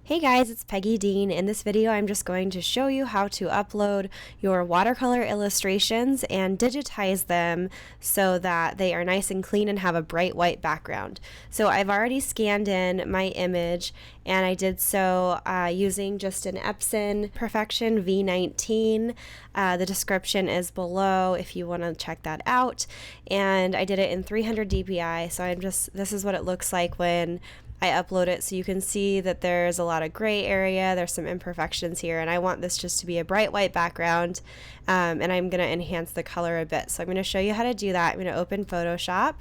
Hey guys, it's Peggy Dean. In this video, I'm just going to show you how to upload your watercolor illustrations and digitize them so that they are nice and clean and have a bright white background. So I've already scanned in my image, and I did so using just an Epson Perfection V19. The description is below if you want to check that out. And I did it in 300 dpi, so this is what it looks like when I upload it, so you can see that there's a lot of gray area, there's some imperfections here, and I want this just to be a bright white background, and I'm going to enhance the color a bit. So I'm going to show you how to do that. I'm going to open Photoshop,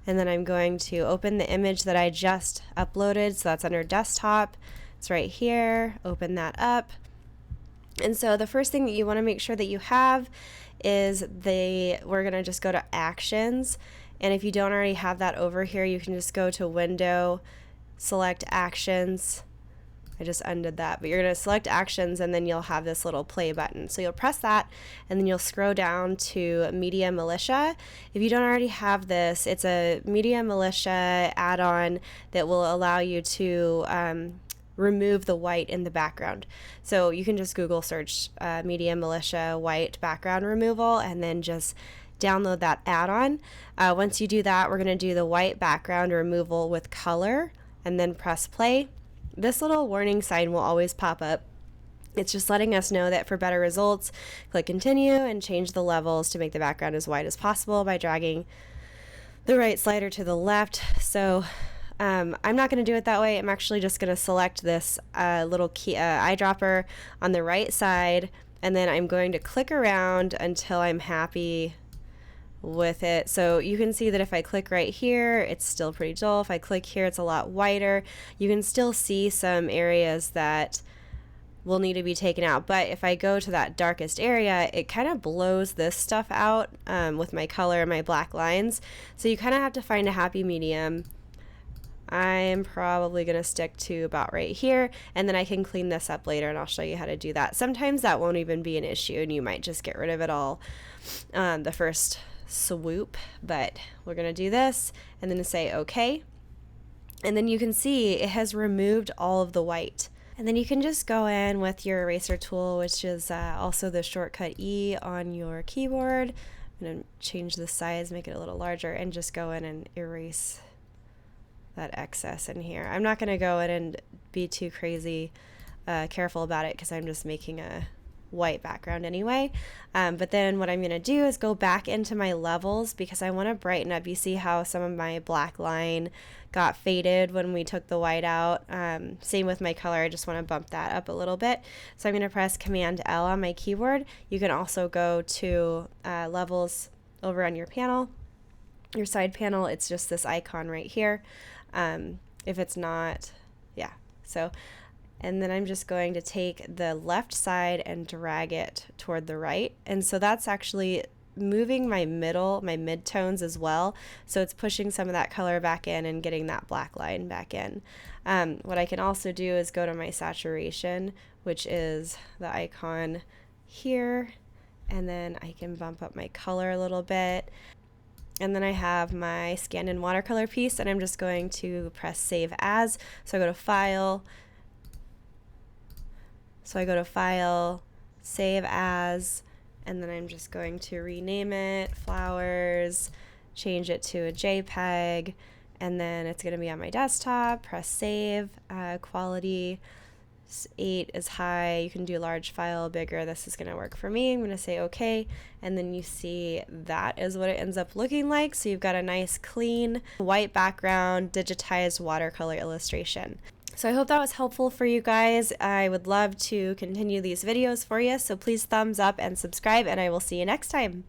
and then I'm going to open the image that I just uploaded, so that's under desktop. It's right here. Open that up. And so the first thing that you want to make sure that you have is we're going to just go to Actions, and if you don't already have that over here, you can just go to Window, select Actions. I just undid that, but you're going to select Actions, and then you'll have this little play button. So you'll press that, and then you'll scroll down to Militia. If you don't already have this, it's a Militia add-on that will allow you to remove the white in the background. So you can just Google search Militia white background removal, and then just download that add-on. Once you do that, we're going to do the white background removal with color, and then press play. This little warning sign will always pop up. It's just letting us know that for better results, click continue and change the levels to make the background as white as possible by dragging the right slider to the left. So I'm not going to do it that way. I'm actually just going to select this little key eyedropper on the right side, and then I'm going to click around until I'm happy with it. So you can see that if I click right here, it's still pretty dull. If I click here, it's a lot whiter. You can still see some areas that will need to be taken out, but if I go to that darkest area, it kind of blows this stuff out with my color and my black lines. So you kind of have to find a happy medium. I'm probably going to stick to about right here, and then I can clean this up later, and I'll show you how to do that. Sometimes that won't even be an issue, and you might just get rid of it all the first swoop, but we're going to do this and then say OK, and then you can see it has removed all of the white. And then you can just go in with your eraser tool, which is also the shortcut E on your keyboard. I'm going to change the size, make it a little larger, and just go in and erase that excess in here. I'm not going to go in and be too crazy careful about it because I'm just making a white background anyway. But then what I'm going to do is go back into my levels because I want to brighten up. You see how some of my black line got faded when we took the white out. Same with my color. I just want to bump that up a little bit. So I'm going to press Command L on my keyboard. You can also go to levels over on your panel, your side panel. It's just this icon right here. If it's not, yeah. So and then I'm just going to take the left side and drag it toward the right. And so that's actually moving my mid-tones as well. So it's pushing some of that color back in and getting that black line back in. What I can also do is go to my saturation, which is the icon here. And then I can bump up my color a little bit. And then I have my scanned in watercolor piece, and I'm just going to press Save As. So I go to File, Save As, and then I'm just going to rename it Flowers, change it to a JPEG, and then it's going to be on my desktop. Press Save. Quality 8 is high. You can do large file, bigger. This is going to work for me. I'm going to say OK, and then you see that is what it ends up looking like. So you've got a nice clean white background digitized watercolor illustration. So I hope that was helpful for you guys. I would love to continue these videos for you, so please thumbs up and subscribe, and I will see you next time.